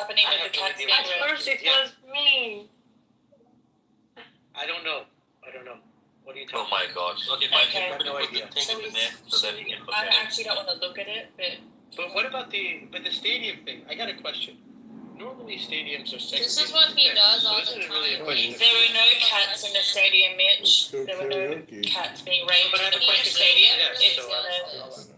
happening with the cats being At first it was me. I don't know. What are you talking about? Oh my God. Okay. I have no idea. I actually don't want to look at it, But what about the stadium thing? I got a question. Normally stadiums are segregated. This is what he does all the time. Really a question. There were no cats in the stadium, Mitch. There were no cats being raised But I have in a the question. stadium. Yes, It's so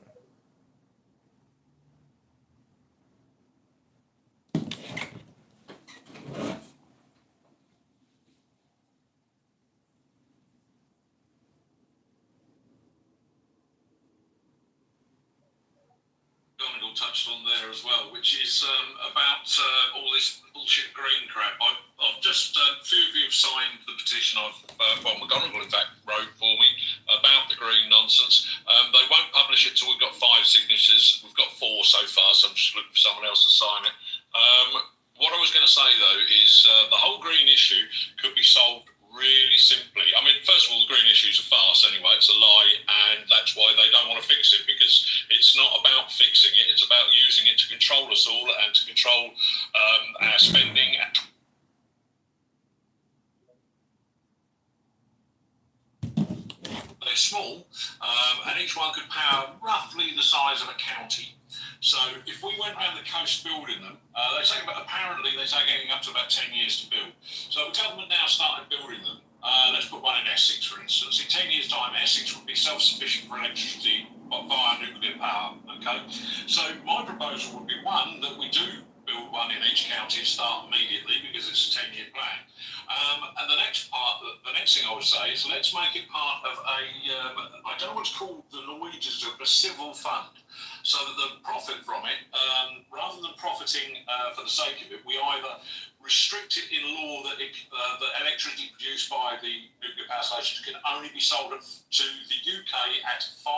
Donegal touched on there as well, which is about all this bullshit green crap. I've just, a few of you have signed the petition McGonigal in fact wrote for me about the green nonsense. They won't publish it till we've got 5 signatures. We've got 4 so far, so I'm just looking for someone else to sign it. What I was going to say though is the whole green issue could be solved really simply. I mean, first of all, the green issue is a farce anyway. It's a lie, and that's why they don't want to fix it, because it's not about fixing it. It's about using it to control us all and to control our spending. They're small, and each one could power roughly the size of a county. So if we went around the coast building them, apparently they're taking up to about 10 years to build. So the government now started building them. Let's put one in Essex, for instance. In 10 years' time, Essex would be self-sufficient for electricity via nuclear power. Okay. So my proposal would be one that we do build one in each county and start immediately, because it's a 10-year plan. And the next thing I would say is let's make it part of a, I don't know what's called, the Norwegians do, a civil fund, so that the profit from it, rather than profiting for the sake of it, we either restrict it in law that the electricity produced by the nuclear power stations can only be sold to the UK at 5%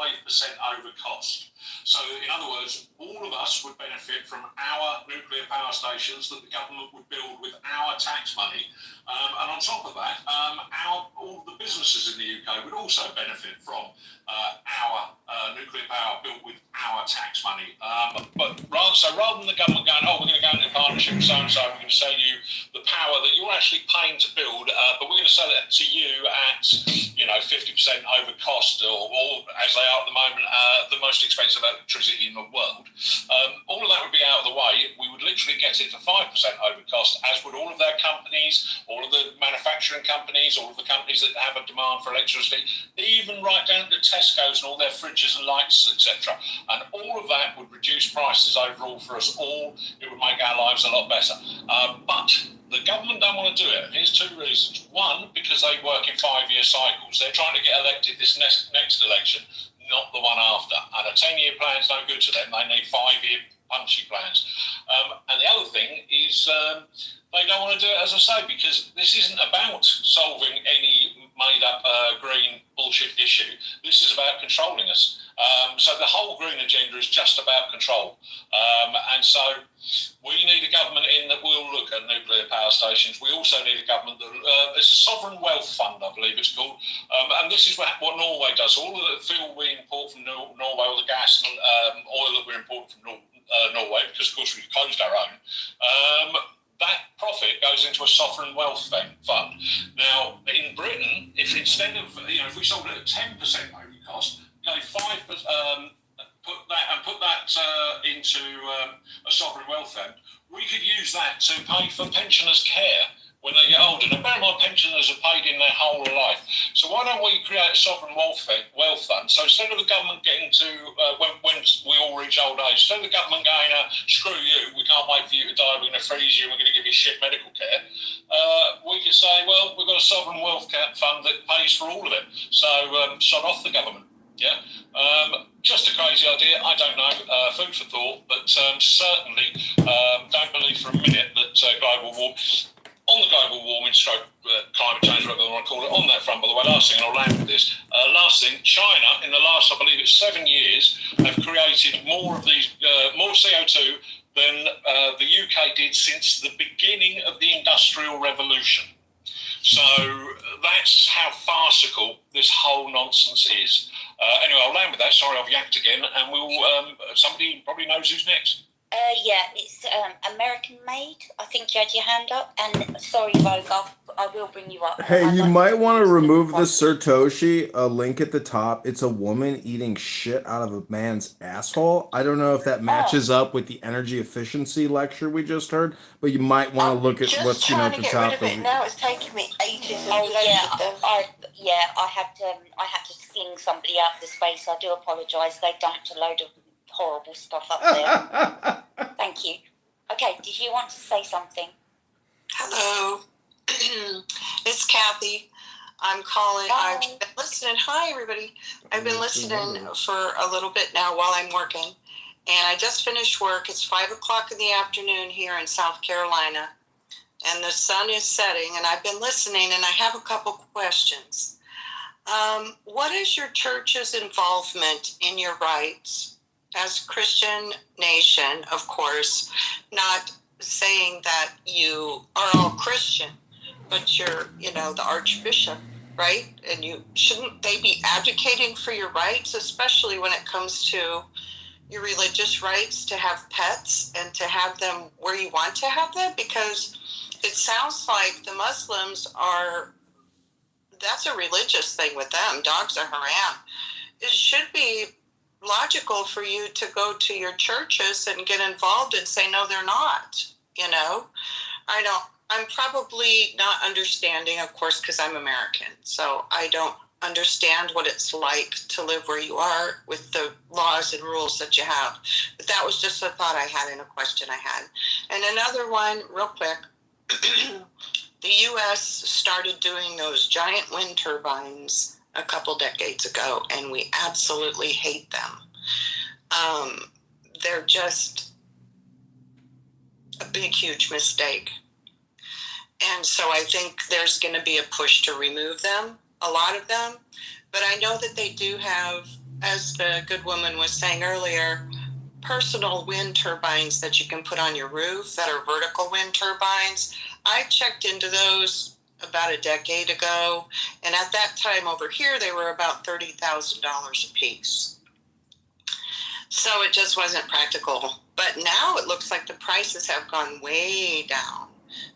over cost. So, in other words, all of us would benefit from our nuclear power stations that the government would build with our tax money. And on top of that, all the businesses in the UK would also benefit from our nuclear power built with our tax money. But rather than the government going, oh, we're going to go into a partnership with so-and-so, we're going to sell you the power that you're actually paying to build, but we're going to sell it to you at, 50% over cost, or as they are at the moment, the most expensive electricity in the world. All of that would be out of the way. We would literally get it to 5% over cost, as would all of their companies, all of the manufacturing companies, all of the companies that have a demand for electricity, even right down to Tesco's and all their fridges and lights, etc. And all of that would reduce prices overall for us all. It would make our lives a lot better. But the government don't want to do it. Here's 2 reasons. One, because they work in 5-year cycles. They're trying to get elected this next election, not the one after. And a 10-year plan is no good to them. They need 5-year punchy plans. And the other thing is they don't want to do it, as I say, because this isn't about solving any made-up green bullshit issue. This is about controlling us. So the whole green agenda is just about control. And so we need a government in that will look at nuclear power stations. We also need a government that, it's a sovereign wealth fund, I believe it's called. And this is what Norway does. All of the fuel we import from Norway, all the gas and oil that we import from Norway, because of course we've closed our own, that profit goes into a sovereign wealth fund. Now, in Britain, if instead of, if we sold it at 10% over cost, go 5%, put that into a sovereign wealth fund, we could use that to pay for pensioners' care when they get older. Now, bear in mind, pensioners are paid in their whole life. So why don't we create a sovereign wealth fund? So instead of the government getting to, when we all reach old age, instead of the government going, screw you, we can't wait for you to die, we're going to freeze you, we're going to give you shit medical care, we could say, well, we've got a sovereign wealth fund that pays for all of it. So sod off the government. Yeah, just a crazy idea. I don't know. Food for thought, but certainly don't believe for a minute that on the global warming stroke climate change, whatever you want to call it, on that front, by the way, last thing, and I'll land with this, last thing, China, in the last, I believe it's 7 years, have created more of these, more CO2 than the UK did since the beginning of the Industrial Revolution. So that's how farcical this whole nonsense is. Anyway, I'll land with that. Sorry, I've yacked again, and we'll. Somebody probably knows who's next. Yeah, it's American made. I think you had your hand up. And sorry, Vogue, I will bring you up. Hey, you might want to remove the properly. Satoshi link at the top. It's a woman eating shit out of a man's asshole. I don't know if that matches up with the energy efficiency lecture we just heard, but you might want to look at Just what's trying at to the get top. rid of it. Now it's taking me ages. Oh yeah, I had to sling somebody out the space. I do apologise. They dumped a load of horrible stuff up there. Thank you. Okay, did you want to say something? Hello, it's Kathy. I'm calling. Hi. I've been listening. Hi, everybody. I've been listening for a little bit now while I'm working, and I just finished work. It's 5:00 in the afternoon here in South Carolina, and the sun is setting. And I've been listening, and I have a couple questions. What is your church's involvement in your rights as Christian nation? Of course, not saying that you are all Christian, but you're, the Archbishop, right? And shouldn't they be advocating for your rights, especially when it comes to your religious rights to have pets and to have them where you want to have them? Because it sounds like the Muslims that's a religious thing with them. Dogs are haram. It should be logical for you to go to your churches and get involved and say, no, they're not. I'm probably not understanding, of course, because I'm American. So I don't understand what it's like to live where you are with the laws and rules that you have. But that was just a thought I had and a question I had. And another one, real quick. The U.S. started doing those giant wind turbines a couple decades ago, and we absolutely hate them. They're just a big, huge mistake. And so I think there's going to be a push to remove them, a lot of them. But I know that they do have, as the good woman was saying earlier, personal wind turbines that you can put on your roof that are vertical wind turbines. I checked into those about a decade ago, and at that time over here they were about $30,000 a piece. So it just wasn't practical. But now it looks like the prices have gone way down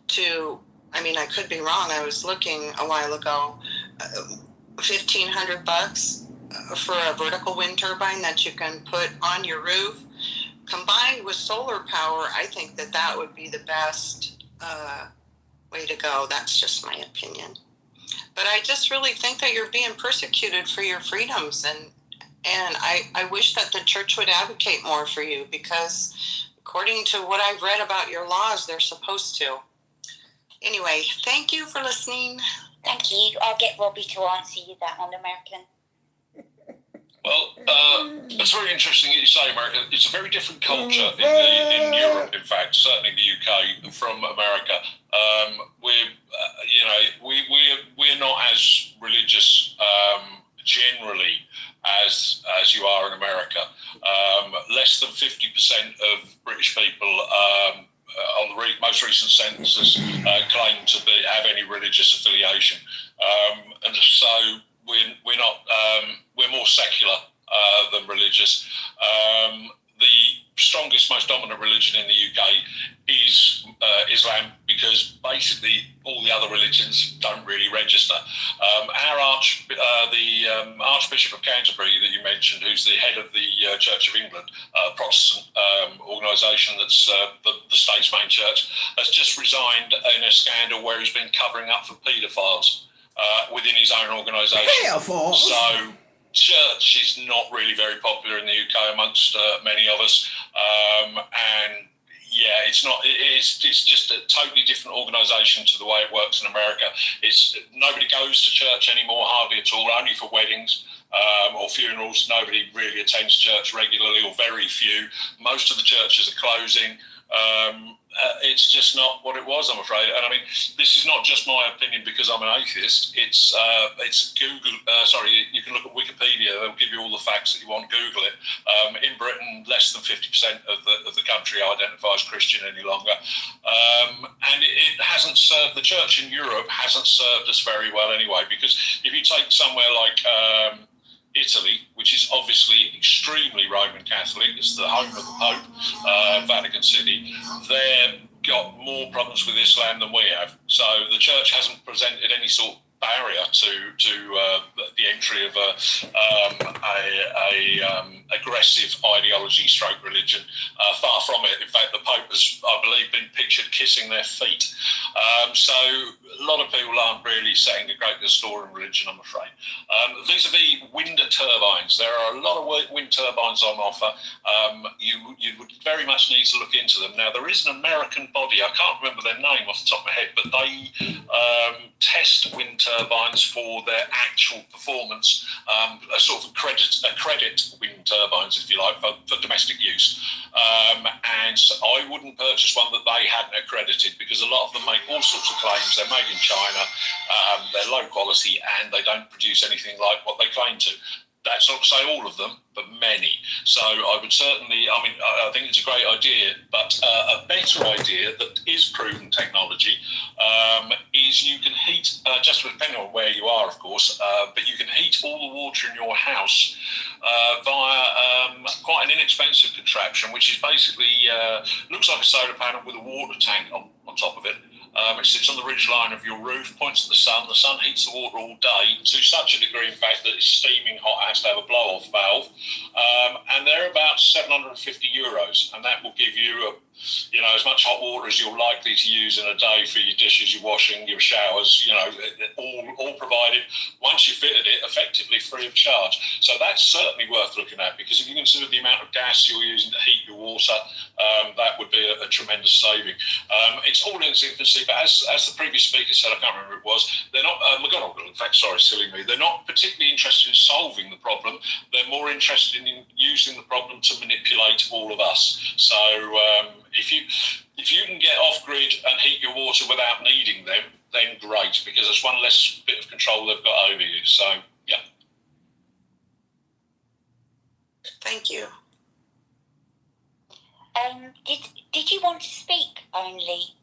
to, I could be wrong. I was looking a while ago, $1,500 for a vertical wind turbine that you can put on your roof. Combined with solar power, I think that would be the best way to go. That's just my opinion. But I just really think that you're being persecuted for your freedoms, and I wish that the church would advocate more for you, because according to what I've read about your laws, they're supposed to. Anyway, thank you for listening. Thank you. I'll get Robbie to answer you that on American. Well, it's very interesting that you say America. It's a very different culture in Europe, in fact, certainly the UK, from America. We're not as religious generally as you are in America. Less than 50% of British people on the most recent census claim to have any religious affiliation, and so we're not. We're more secular than religious. The strongest, most dominant religion in the UK is Islam, because basically all the other religions don't really register. The Archbishop of Canterbury that you mentioned, who's the head of the Church of England, Protestant organisation that's the state's main church, has just resigned in a scandal where he's been covering up for paedophiles within his own organisation. So church is not really very popular in the UK amongst many of us, and yeah, it's not. It's just a totally different organisation to the way it works in America. Nobody goes to church anymore, hardly at all. Only for weddings or funerals. Nobody really attends church regularly, or very few. Most of the churches are closing. It's just not what it was, I'm afraid. And this is not just my opinion because I'm an atheist. It's Google. You can look at Wikipedia. They'll give you all the facts that you want. Google it. In Britain, less than 50% of the country identify as Christian any longer, and it hasn't served. The church in Europe hasn't served us very well anyway. Because if you take somewhere like Italy, which is obviously extremely Roman Catholic, it's the home of the Pope, Vatican City, they've got more problems with Islam than we have. So the church hasn't presented any sort of barrier to the entry of aggressive ideology stroke religion. Far from it. In fact, the Pope has, I believe, been pictured kissing their feet. So a lot of people aren't really setting a great store in religion, I'm afraid. Vis-a-vis wind turbines, there are a lot of wind turbines on offer. You would very much need to look into them. Now, there is an American body, I can't remember their name off the top of my head, but they test wind turbines for their actual performance, a sort of credit wind turbines, if you like, for domestic use. And so I wouldn't purchase one that they hadn't accredited, because a lot of them make all sorts of claims. They're made in China, they're low quality, and they don't produce anything like what they claim to. That's not to say all of them, but many. So I would certainly, I think it's a great idea, but a better idea that is proven technology is you can heat, just depending on where you are, of course, but you can heat all the water in your house via quite an inexpensive contraption, which is basically, looks like a solar panel with a water tank on top of it. It sits on the ridge line of your roof, points at the sun. The sun heats the water all day to such a degree, in fact, that it's steaming hot. It has to have a blow-off valve. And they're about €750, and that will give you as much hot water as you're likely to use in a day for your dishes, your washing, your showers, all provided, once you fitted it, effectively free of charge. So that's certainly worth looking at, because if you consider the amount of gas you're using to heat your water, that would be a tremendous saving. It's all in its infancy, but as the previous speaker said, I can't remember who it was, they're not, McGonagall, in fact, sorry, silly me, they're not particularly interested in solving the problem. They're more interested in using the problem to manipulate all of us. So if you can get off grid and heat your water without needing them, then great, because it's one less bit of control they've got over you. So yeah. Thank you. Did you want to speak only?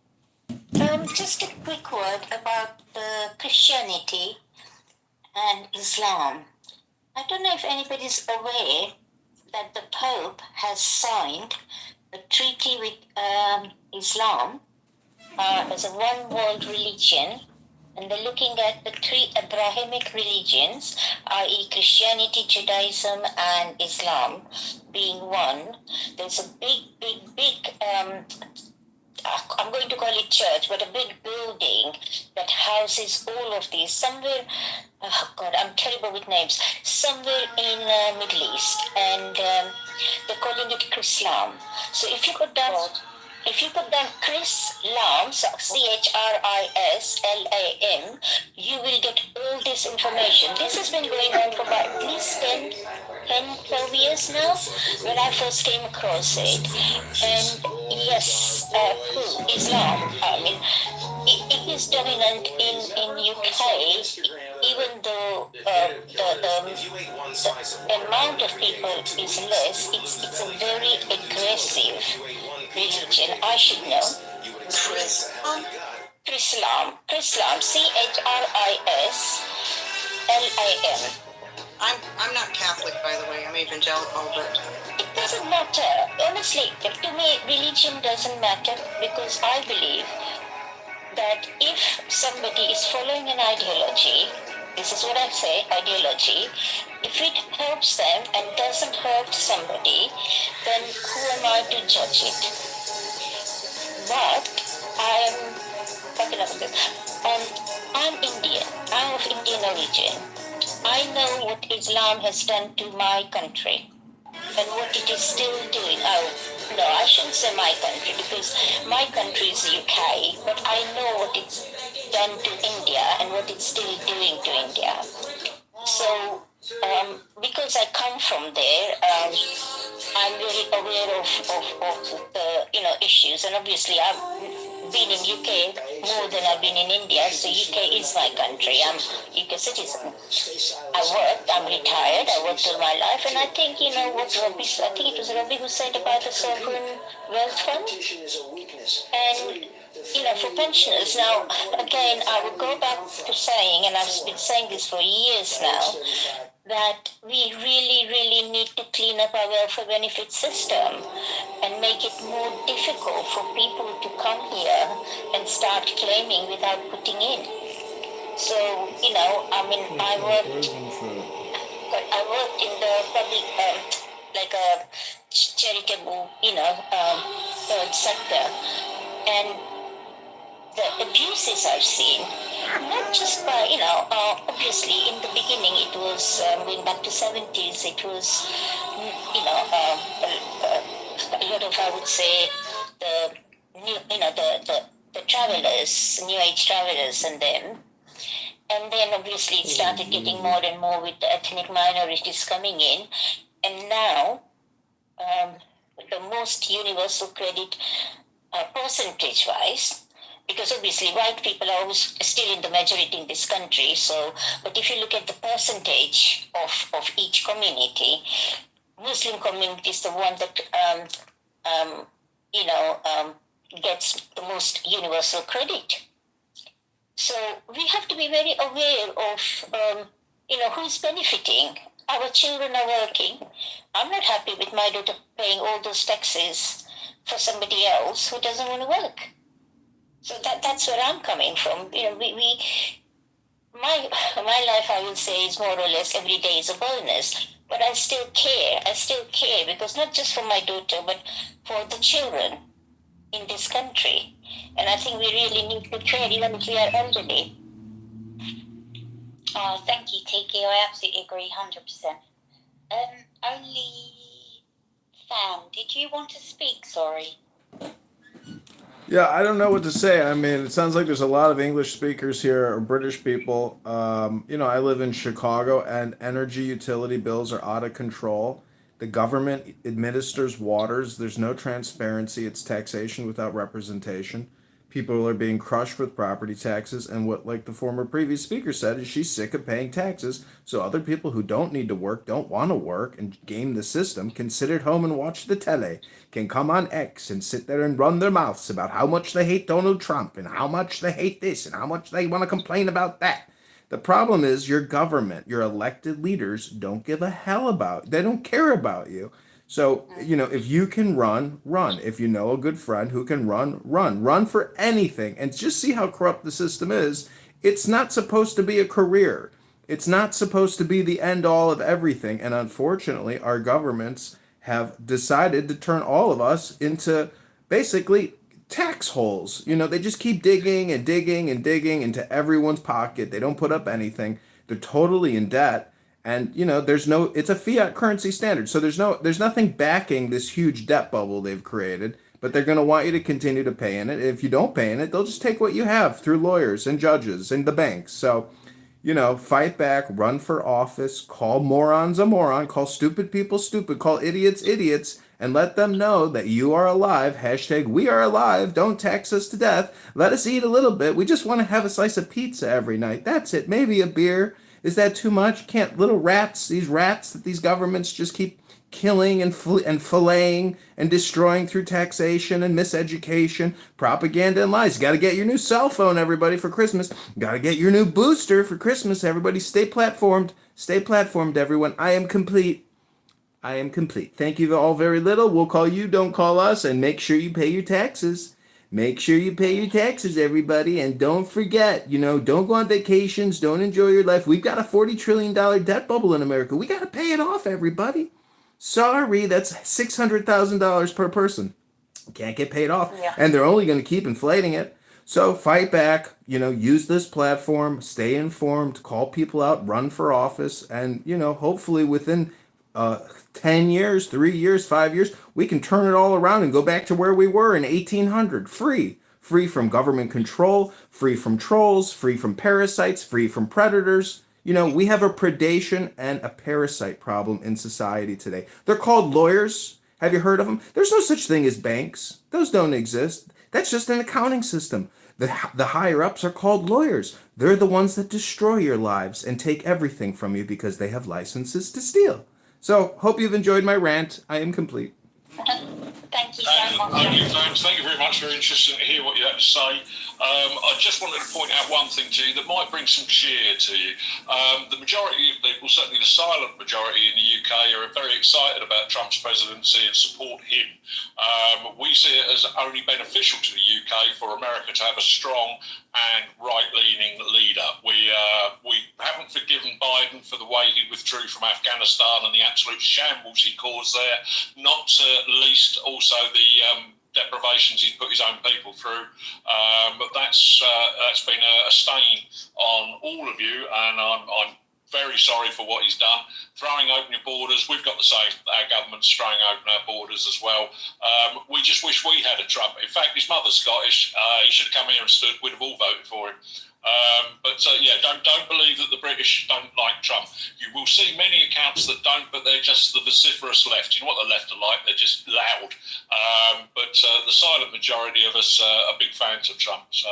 Just a quick word about Christianity and Islam. I don't know if anybody's aware that the Pope has signed a treaty with Islam as a one world religion, and they're looking at the three Abrahamic religions, i.e. Christianity, Judaism, and Islam, being one. There's a big I'm going to call it church, but a big building that houses all of these. Somewhere, oh God, I'm terrible with names. Somewhere in Middle East, and they're calling it Chrislam. So if you put down Chrislam, so CHRISLAM, you will get all this information. This has been going on for about at least 12 years now, when I first came across it. And yes, Islam, it is dominant in UK, even though the amount of people is less. It's a very aggressive religion. I should know. Chrislam, CHRISLAM. I'm not Catholic, by the way. I'm evangelical, but It doesn't matter. Honestly, to me, religion doesn't matter, because I believe that if somebody is following an ideology, this is what I say, ideology, if it helps them and doesn't hurt somebody, then who am I to judge it? But I'm Indian. I'm of Indian origin. I know what Islam has done to my country and what it is still doing. No, I shouldn't say my country, because my country is UK, but I know what it's done to India and what it's still doing to India. So, because I come from there, I'm very aware of the issues, and obviously I've been in UK more than I've been in India, so UK is my country. I'm UK citizen. I'm retired, I worked all my life, and I think, it was Robbie who said about the sovereign wealth fund. And, for pensioners, now, again, I will go back to saying, and I've been saying this for years now, that we really, really need to clean up our welfare benefit system and make it more difficult for people to come here and start claiming without putting in. So, I worked in the public, like a charitable, third sector, and the abuses I've seen, not just by, obviously in the beginning it was going back to 70s, it was, a lot of, I would say, the new, the travelers, new age travelers and them. And then obviously it started getting more and more with the ethnic minorities coming in. And now, the most universal credit percentage wise, because obviously white people are always still in the majority in this country. So, but if you look at the percentage of each community, Muslim community is the one that, gets the most universal credit. So we have to be very aware of, who's benefiting. Our children are working. I'm not happy with my daughter paying all those taxes for somebody else who doesn't want to work. So that's where I'm coming from. My life, I will say, is more or less every day is a bonus. But I still care. I still care because not just for my daughter, but for the children in this country. And I think we really need to care even if we are elderly. Oh, thank you, Tiki. I absolutely agree, 100%. Only Fan, did you want to speak? Sorry. Yeah, I don't know what to say. I mean, it sounds like there's a lot of English speakers here or British people. I live in Chicago and energy utility bills are out of control. The government administers waters. There's no transparency. It's taxation without representation. People are being crushed with property taxes. And what, like the former previous speaker said, is she's sick of paying taxes. So other people who don't need to work, don't want to work and game the system, can sit at home and watch the tele, can come on X and sit there and run their mouths about how much they hate Donald Trump and how much they hate this and how much they want to complain about that. The problem is your government, your elected leaders don't give a hell about, they don't care about you. So, if you can run, run. If you know a good friend who can run, run. Run for anything. And just see how corrupt the system is. It's not supposed to be a career. It's not supposed to be the end all of everything. And unfortunately, our governments have decided to turn all of us into basically tax holes. They just keep digging and digging and digging into everyone's pocket. They don't put up anything. They're totally in debt. And it's a fiat currency standard. So there's nothing backing this huge debt bubble they've created, but they're going to want you to continue to pay in it. If you don't pay in it, they'll just take what you have through lawyers and judges and the banks. So, fight back, run for office, call morons a moron, call stupid people stupid, call idiots idiots, and let them know that you are alive. Hashtag we are alive. Don't tax us to death. Let us eat a little bit. We just want to have a slice of pizza every night. That's it. Maybe a beer. Is that too much? Can't little rats, these rats that these governments just keep killing and filleting and destroying through taxation and miseducation, propaganda and lies. You got to get your new cell phone, everybody, for Christmas. Got to get your new booster for Christmas, everybody. Stay platformed. Stay platformed, everyone. I am complete. I am complete. Thank you all very little. We'll call you, don't call us, and make sure you pay your taxes. Make sure you pay your taxes, everybody, and don't forget, don't go on vacations, don't enjoy your life. We've got a $40 trillion debt bubble in America. We got to pay it off, everybody. Sorry, that's $600,000 per person. Can't get paid off, and they're only going to keep inflating it. So fight back, use this platform, stay informed, call people out, run for office, and, hopefully within 10 years, 3 years, 5 years, we can turn it all around and go back to where we were in 1800, free from government control, free from trolls, free from parasites, free from predators. We have a predation and a parasite problem in society today. They're called lawyers. Have you heard of them? There's no such thing as banks. Those don't exist. That's just an accounting system. The higher ups are called lawyers. They're the ones that destroy your lives and take everything from you because they have licenses to steal. So, hope you've enjoyed my rant. I am complete. Thank you so much. Thank you very much. Very interesting to hear what you had to say. I just wanted to point out one thing to you that might bring some cheer to you. The majority of people, certainly the silent majority in the UK, are very excited about Trump's presidency and support him. We see it as only beneficial to the UK for America to have a strong and right-leaning leader. We haven't forgiven Biden for the way he withdrew from Afghanistan and the absolute shambles he caused there, not least also the deprivations he's put his own people through. That's been a stain on all of you, and I'm very sorry for what he's done. Throwing open your borders, we've got the same. Our government's throwing open our borders as well. We just wish we had a Trump. In fact, his mother's Scottish. He should have come here and stood. We'd have all voted for him. Don't believe that the British don't like Trump. You will see many accounts that don't, but they're just the vociferous left. You know what the left are like? They're just loud. But the silent majority of us are big fans of Trump. So,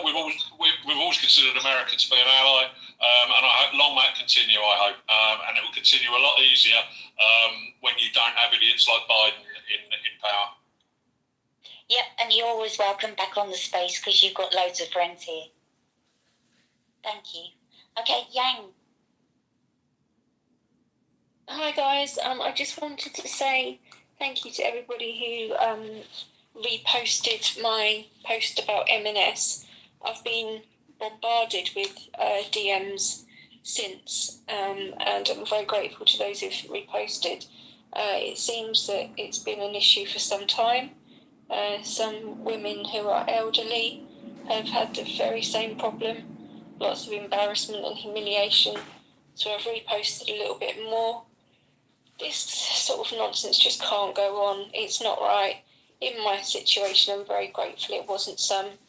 we've always considered America to be an ally, and I hope long may it continue. I hope, and it will continue a lot easier when you don't have idiots like Biden in power. Yep, and you're always welcome back on the space because you've got loads of friends here. Thank you. Okay, Yang. Hi guys, I just wanted to say thank you to everybody who reposted my post about M&S. I've been bombarded with DMs since, and I'm very grateful to those who've reposted. It seems that it's been an issue for some time. Some women who are elderly have had the very same problem, lots of embarrassment and humiliation, so I've reposted a little bit more. This sort of nonsense just can't go on. It's not right. In my situation, I'm very grateful it wasn't some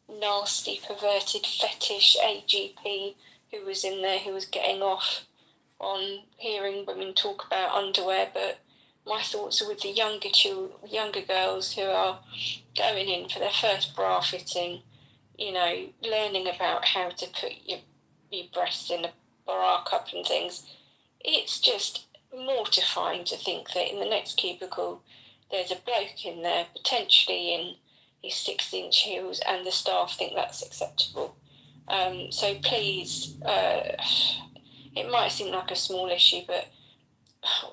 nasty, perverted fetish AGP who was in there, who was getting off on hearing women talk about underwear, but my thoughts are with the younger girls who are going in for their first bra fitting, learning about how to put your breasts in a bra cup and things. It's just mortifying to think that in the next cubicle there's a bloke in there, potentially in his 6-inch heels, and the staff think that's acceptable. So please, it might seem like a small issue, but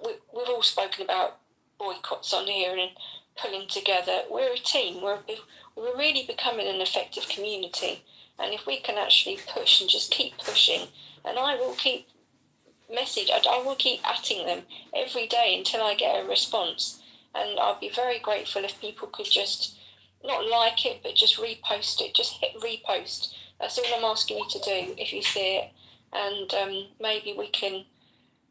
we've all spoken about boycotts on here and pulling together. We're a team. We're really becoming an effective community. And if we can actually push and just keep pushing, and I will keep I will keep atting them every day until I get a response. And I'd be very grateful if people could just not like it, but just repost it. Just hit repost. That's all I'm asking you to do if you see it. And maybe we can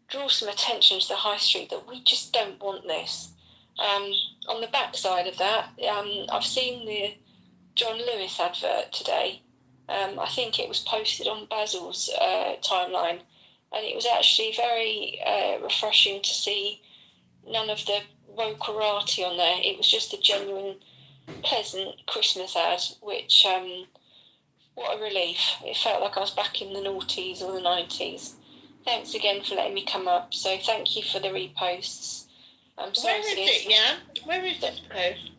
draw some attention to the high street that we just don't want this. On the backside of that, I've seen the John Lewis advert today. I think it was posted on Basil's timeline, and it was actually very refreshing to see none of the wokerati on there. It was just a genuine, pleasant Christmas ad, which, what a relief. It felt like I was back in the noughties or the 90s. Thanks again for letting me come up. So thank you for the reposts. Where is it, yeah? Where is it post?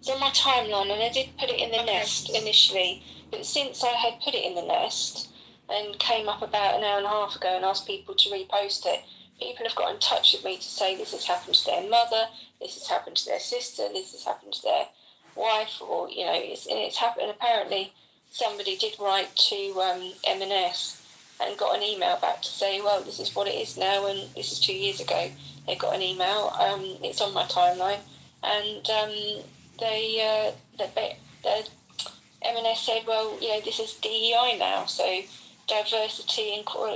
It's on my timeline, and I did put it in the nest initially, but since I had put it in the nest and came up about an hour and a half ago and asked people to repost it, people have got in touch with me to say this has happened to their mother, this has happened to their sister, this has happened to their wife, or it's happened. Apparently, somebody did write to M&S and got an email back to say, well, this is what it is now, and this is 2 years ago. They got an email. It's on my timeline, and the M&S said, well, this is DEI now, so diversity,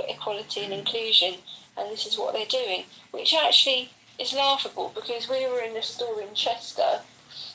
equality and inclusion, and this is what they're doing, which actually is laughable because we were in the store in Chester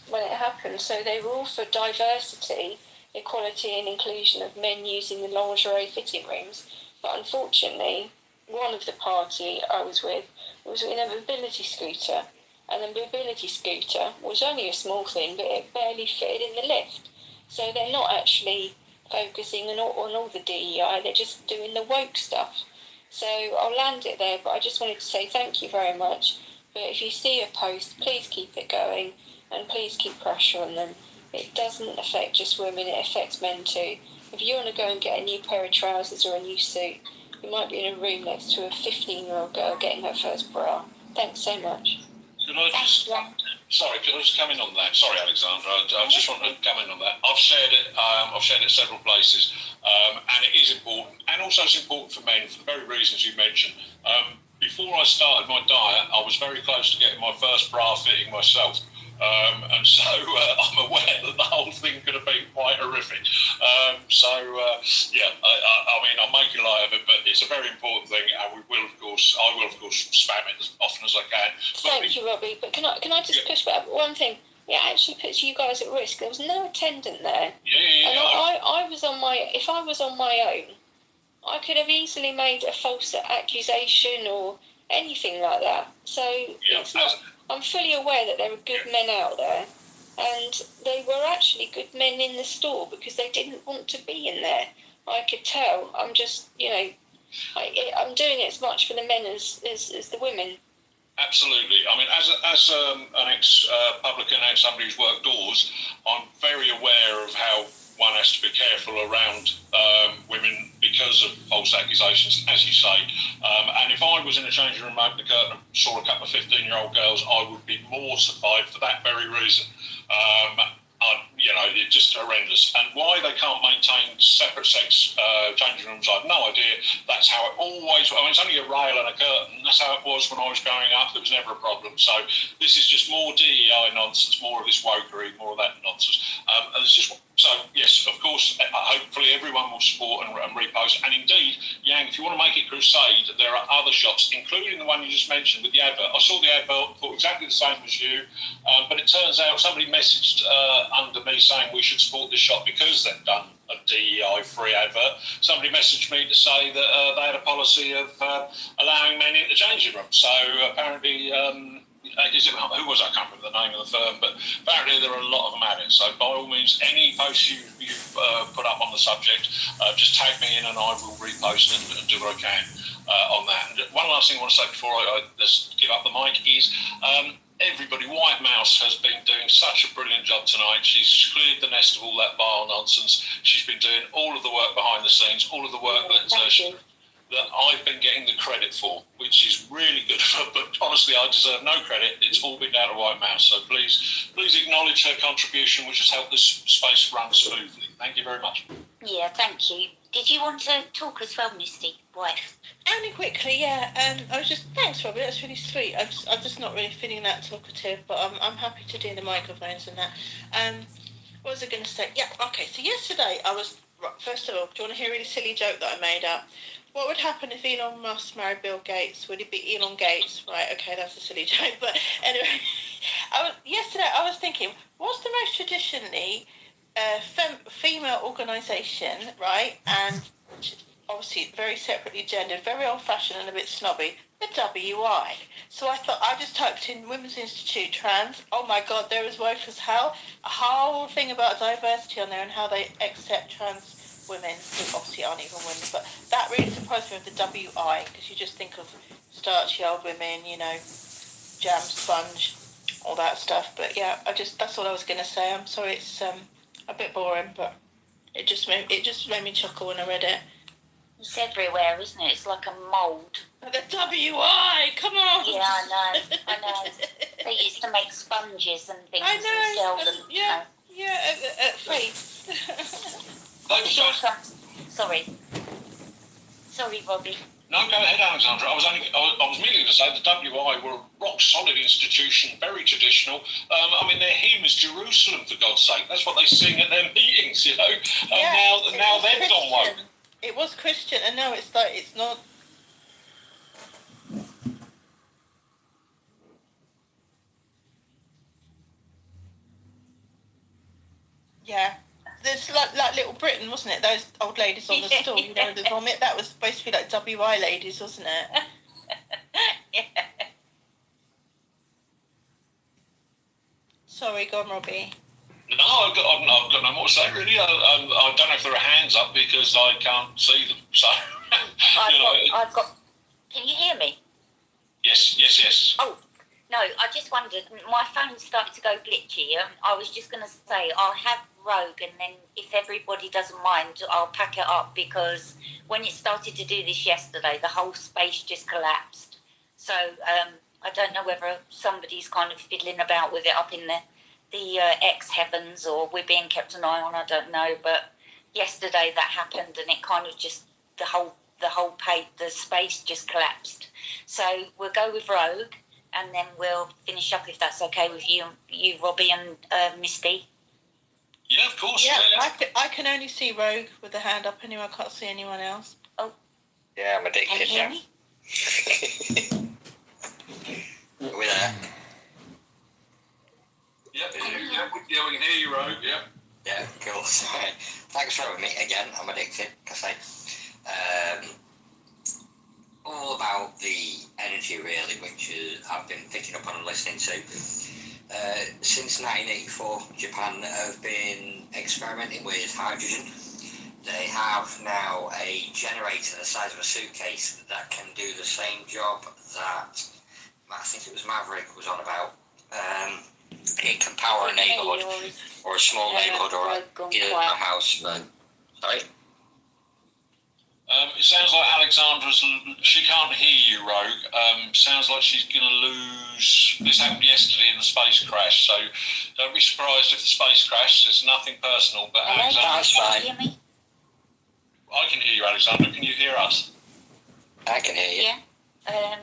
when it happened, so they were all for diversity, equality and inclusion of men using the lingerie fitting rooms, but unfortunately, one of the party I was with was in a mobility scooter, and the mobility scooter was only a small thing, but it barely fitted in the lift. So they're not actually focusing on all the DEI, they're just doing the woke stuff. So I'll land it there, but I just wanted to say thank you very much But if you see a post, please keep it going and please keep pressure on them. It doesn't affect just women, it affects men too. If you want to go and get a new pair of trousers or a new suit, you might be in a room next to a 15-year-old girl getting her first bra. Thanks so much. Could I just, sorry, could I just come in on that? Sorry, Alexandra, I just want to come in on that. I've shared it several places, and it is important, and also it's important for men for the very reasons you mentioned. Before I started my diet, I was very close to getting my first bra fitting myself. And so I'm aware that the whole thing could have been quite horrific. I mean, I'm making light of it, but it's a very important thing, and I will, of course, spam it as often as I can. Thank you, Robbie. But can I just push back one thing? It actually puts you guys at risk. There was no attendant there. And I was on my. If I was on my own, I could have easily made a false accusation or anything like that. So it's not. I'm fully aware that there are good men out there, and they were actually good men in the store because they didn't want to be in there. I could tell. I'm just, I'm doing it as much for the men as the women. Absolutely. I mean, as an ex-publican and somebody who's worked doors, I'm very aware of how one has to be careful around women because of false accusations, as you say. And if I was in a changing room, opened the curtain and saw a couple of 15-year-old girls, I would be mortified for that very reason. It's just horrendous. And why they can't maintain separate sex changing rooms, I have no idea. That's how it always. I mean, it's only a rail and a curtain. That's how it was when I was growing up. There was never a problem. So this is just more DEI nonsense, more of this wokery, more of that nonsense. And it's just. So, yes, of course, hopefully everyone will support and repost. And indeed, Yang, if you want to make it crusade, there are other shops, including the one you just mentioned with the advert. I saw the advert, thought exactly the same as you, but it turns out somebody messaged under me saying we should support this shop because they've done a DEI-free advert. Somebody messaged me to say that they had a policy of allowing men into changing rooms. So apparently... who was I? I can't remember the name of the firm, but apparently there are a lot of them at it. So by all means, any posts you've put up on the subject, just tag me in and I will repost and do what I can on that. And one last thing I want to say before I just give up the mic is everybody, White Mouse has been doing such a brilliant job tonight. She's cleared the nest of all that vile nonsense. She's been doing all of the work behind the scenes, all of the work that I've been getting the credit for, which is really good. But honestly, I deserve no credit. It's all been down to White Mouse. So please acknowledge her contribution, which has helped this space run smoothly. Thank you very much. Yeah, thank you. Did you want to talk as well, Misty? Right. Only quickly, yeah. I was just thanks, Robbie. That's really sweet. I'm just not really feeling that talkative, but I'm happy to do the microphones and that. What was I going to say? Yeah. Okay. So yesterday I was. First of all, do you want to hear a really silly joke that I made up? What would happen if Elon Musk married Bill Gates? Would it be Elon Gates? Right, okay, that's a silly joke. But anyway, yesterday I was thinking, what's the most traditionally female organisation, right? And obviously very separately gendered, very old-fashioned and a bit snobby, the WI. So I thought, I just typed in Women's Institute Trans. Oh my God, they're as woke as hell. A whole thing about diversity on there and how they accept trans women, who obviously aren't even women, but that really surprised me with the WI, because you just think of starchy old women, jam sponge, all that stuff. But yeah, that's all I was going to say. I'm sorry it's a bit boring, but it just made me chuckle when I read it. It's everywhere, isn't it? It's like a mould. The WI, come on! Yeah, I know. They used to make sponges and things and sell them. At Faith. Sorry, Robbie. No, go ahead, Alexandra. I was merely to say the WI were a rock-solid institution, very traditional. Their hymn is Jerusalem, for God's sake. That's what they sing at their meetings, now they've gone woke. It was Christian, and now it's like, it's not... Yeah. It's like Little Britain, wasn't it? Those old ladies on the stool, the vomit. That was supposed to be like WI ladies, wasn't it? Yeah. Sorry, go on, Robbie. No, I've got no more to say, really. I don't know if there are hands up because I can't see them. So, I've got... Can you hear me? Yes. Oh, No, I just wondered. My phone started to go glitchy. I was just going to say I'll have Rogue, and then if everybody doesn't mind, I'll pack it up because when it started to do this yesterday, the whole space just collapsed. So I don't know whether somebody's kind of fiddling about with it up in the X heavens, or we're being kept an eye on. I don't know, but yesterday that happened, and it kind of just the space just collapsed. So we'll go with Rogue. And then we'll finish up if that's okay with you, Robbie and Misty. Yeah, of course. Yeah, I can only see Rogue with the hand up anyway. I can't see anyone else. Oh. Yeah, I'm addicted. Can you hear me? Are we there? Yep, yeah, we can hear you, Rogue, yeah. Yeah, cool. Sorry. Thanks for having me again. I'm addicted, because all about the energy, really, which I've been picking up on and listening to. Since 1984, Japan have been experimenting with hydrogen. They have now a generator the size of a suitcase that can do the same job that I think it was Maverick was on about. It can power a neighbourhood or a small neighbourhood or a house. Sorry? It sounds like she can't hear you, Rogue. Sounds like she's going to lose. This happened yesterday in the space crash, so don't be surprised if the space crash. It's nothing personal, but Alexandra. Can you hear me? I can hear you, Alexandra. Can you hear us? I can hear you. Yeah.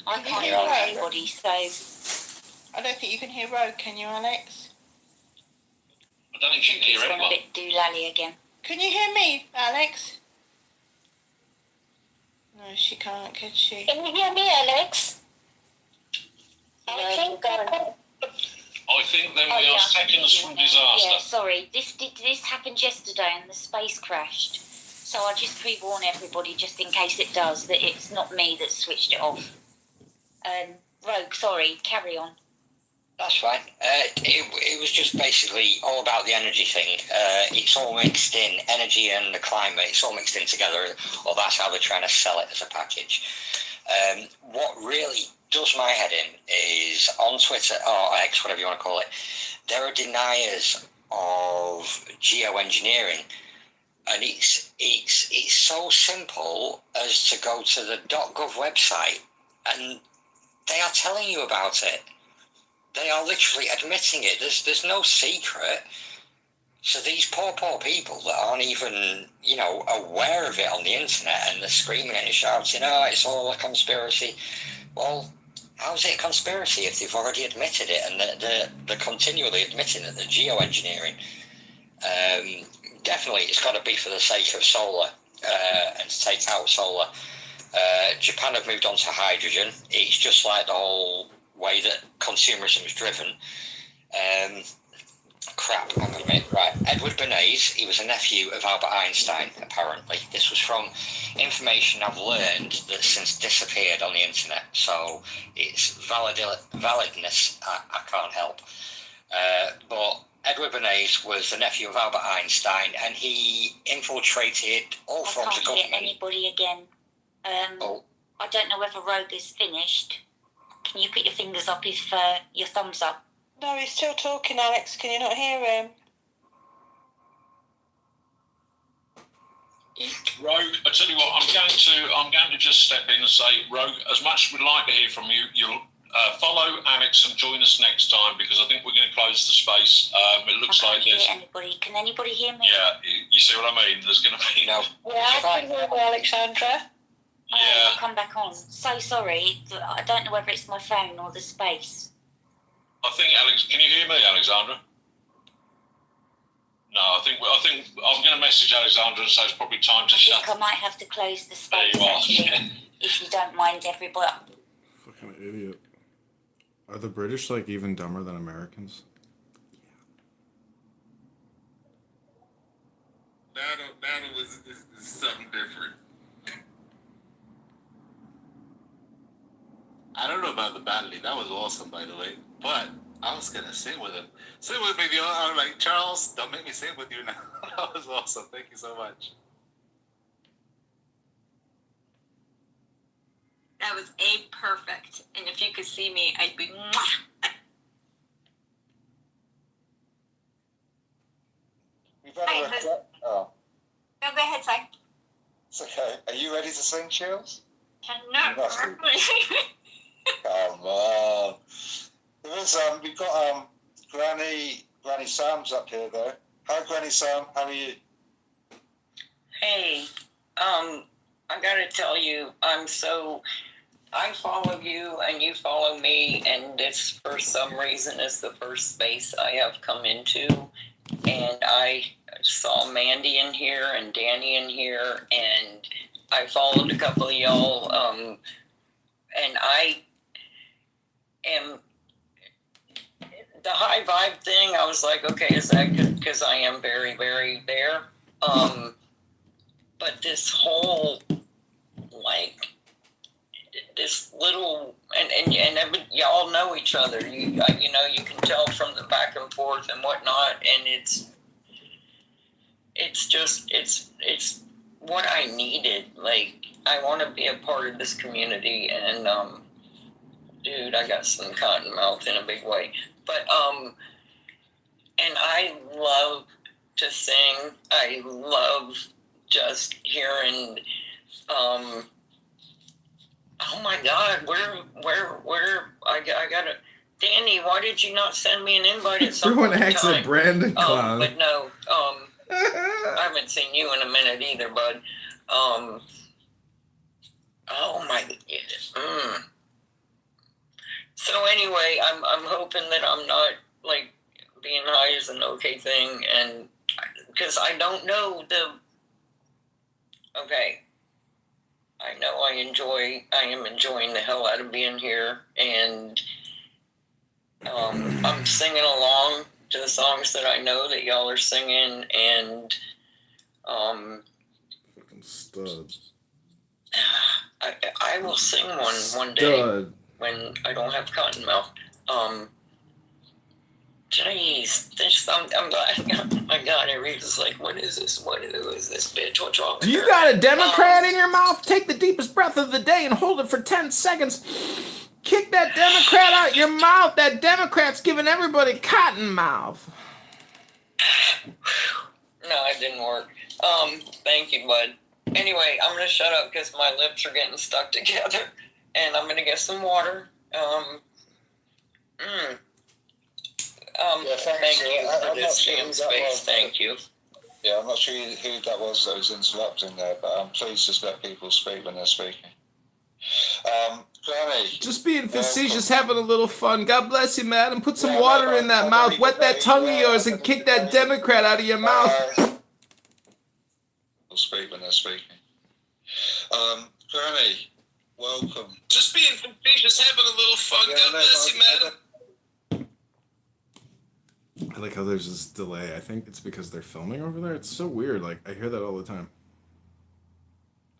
I can't hear anybody, so. I don't think you can hear Rogue, can you, Alex? I don't think she can hear anyone. It's gone a bit doolally again. Can you hear me, Alex? No, she can't, can she? Can you hear me, Alex? I think then we are seconds from disaster. Yeah, sorry. This happened yesterday and the space crashed. So I'll just pre-warn everybody, just in case it does, that it's not me that switched it off. Rogue, sorry, carry on. That's fine. It was just basically all about the energy thing. It's all mixed in, energy and the climate. It's all mixed in together, or that's how they're trying to sell it as a package. What really does my head in is on Twitter, or X, whatever you want to call it, there are deniers of geoengineering. And it's so simple as to go to the .gov website and they are telling you about it. They are literally admitting it. There's no secret. So these poor people that aren't even, aware of it on the internet, and they're screaming and shouting, "Oh, it's all a conspiracy." Well, how's it a conspiracy if they've already admitted it, and they're continually admitting that they're geoengineering? Definitely, it's got to be for the sake of solar and to take out solar. Japan have moved on to hydrogen. It's just like the whole way that consumerism is driven. Hang on a minute. Right, Edward Bernays, he was a nephew of Albert Einstein, apparently. This was from information I've learned that's since disappeared on the internet, so it's validness I can't help. But Edward Bernays was the nephew of Albert Einstein, and he infiltrated all forms of government. I can't hear anybody again. I don't know whether Rogue is finished. Can you put your fingers up if your thumbs up? No, he's still talking, Alex. Can you not hear him? Rogue, I tell you what, I'm going to just step in and say, Rogue, as much as we'd like to hear from you, you'll follow Alex and join us next time, because I think we're going to close the space. It looks like there's. Can anybody hear me? Yeah, you see what I mean? There's going to be. No. Yeah, I can hear you, Alexandra. Yeah. I'll come back on. So sorry. I don't know whether it's my phone or the space. I think Alex. Can you hear me, Alexandra? No, I think I'm going to message Alexandra and say it's probably time to shut. I think I might have to close the space. There you are. Actually, if you don't mind, everybody. Fucking idiot. Are the British like even dumber than Americans? That was something different. I don't know about the battle. That was awesome, by the way. But I was gonna sing with him. Sing with me, I'm like, Charles, don't make me sing with you now. That was awesome. Thank you so much. That was perfect. And if you could see me, I'd be mwah. We've had a Hi, request. No, go ahead, Si. It's okay. Are you ready to sing, Chills? Cannot. You must be. Come on. There is, we've got Granny Sam's up here though. Hi, Granny Sam. How are you? Hey, I gotta tell you, I follow you and you follow me, and this for some reason is the first space I have come into, and I saw Mandy in here and Danny in here, and I followed a couple of y'all, and I am the high vibe thing. I was like, okay, is that good? Because I am very, very there. But this whole, like, this little, and y'all know each other. You know, you can tell from the back and forth and whatnot, and it's what I needed. Like, I want to be a part of this community, and dude, I got some cotton mouth in a big way. But and I love to sing. I love just hearing. Oh my God, where I gotta. Danny, why did you not send me an invite at some Everyone point in acts a time? Brandon clown. But no, I haven't seen you in a minute either, bud. Oh my. So anyway, I'm hoping that I'm not, like, being high is an okay thing, and because I don't know okay, I know I am enjoying the hell out of being here, and I'm singing along to the songs that I know that y'all are singing, and fucking stud. I will sing one day Stud. when I don't have cotton mouth. Jeez, I'm glad. Oh my God, Aretha's like, what is this? Who is this bitch? What's wrong with Do you her? got a Democrat in your mouth? Take the deepest breath of the day and hold it for 10 seconds. Kick that Democrat out your mouth. That Democrat's giving everybody cotton mouth. No, it didn't work. Thank you, bud. Anyway, I'm gonna shut up because my lips are getting stuck together, and I'm gonna get some water. Thank you for this damn space. Thank you. Yeah, I'm not sure who that was interrupting there, but please just let people speak when they're speaking. Granny. Just being facetious, having a little fun. God bless you, madam. Put some water in that mouth. Wet that tongue of yours and kick that Democrat out of your mouth. Speak when they're speaking. Granny, welcome. Just being facetious, having a little fun. God bless you, madam. I like how there's this delay. I think it's because they're filming over there. It's so weird. Like, I hear that all the time.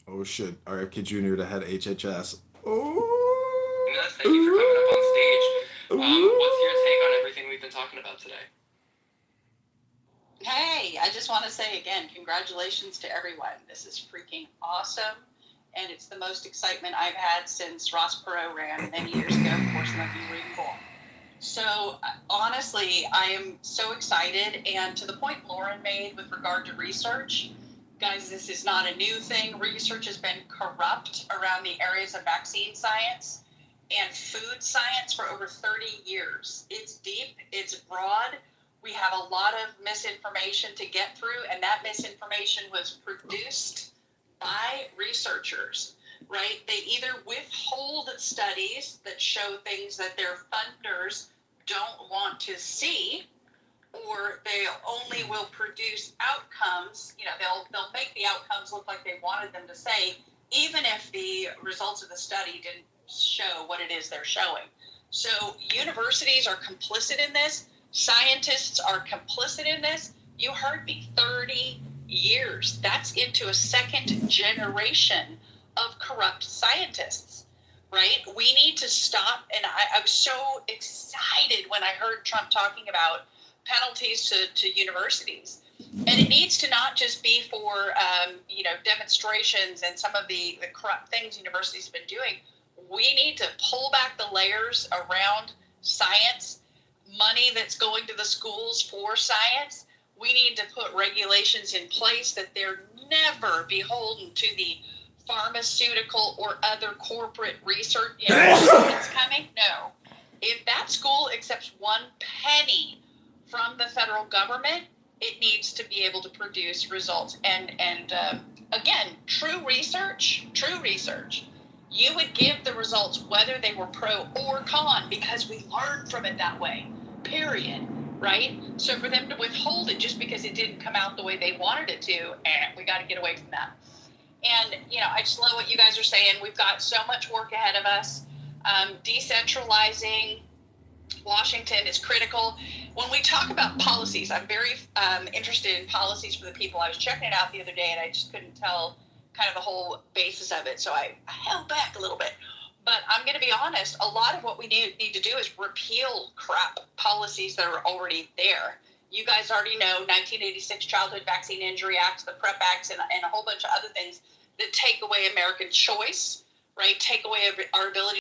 Oh, shit. RFK Jr. to head HHS. Oh. Nina, thank you for coming up on stage. What's your take on everything we've been talking about today? Hey, I just want to say again, congratulations to everyone. This is freaking awesome. And it's the most excitement I've had since Ross Perot ran many years ago. Of course, not you were even born. So honestly, I am so excited. And to the point Lauren made with regard to research, guys, this is not a new thing. Research has been corrupt around the areas of vaccine science and food science for over 30 years. It's deep, it's broad. We have a lot of misinformation to get through, and that misinformation was produced by researchers, right? They either withhold studies that show things that their funders don't want to see, or they only will produce outcomes. You know, they'll make the outcomes look like they wanted them to say, even if the results of the study didn't show what it is they're showing. So universities are complicit in this. Scientists are complicit in this. You heard me, 30 years. That's into a second generation of corrupt scientists, right? We need to stop. And I was so excited when I heard Trump talking about penalties to universities. And it needs to not just be for, demonstrations and some of the corrupt things universities have been doing. we need to pull back the layers around science, money that's going to the schools for science. We need to put regulations in place that they're never beholden to the pharmaceutical or other corporate research. You know, it's coming. No. If that school accepts 1 penny from the federal government, it needs to be able to produce results. And again, true research, you would give the results whether they were pro or con, because we learned from it that way, period, right? So for them to withhold it just because it didn't come out the way they wanted it to, we got to get away from that. And, you know, I just love what you guys are saying. We've got so much work ahead of us. Decentralizing Washington is critical. When we talk about policies, I'm very interested in policies for the people. I was checking it out the other day and I just couldn't tell kind of the whole basis of it. So I held back a little bit. But I'm going to be honest, a lot of what we need to do is repeal crap policies that are already there. You guys already know 1986 Childhood Vaccine Injury Acts, the PrEP Acts, and a whole bunch of other things that take away American choice, right? Take away our ability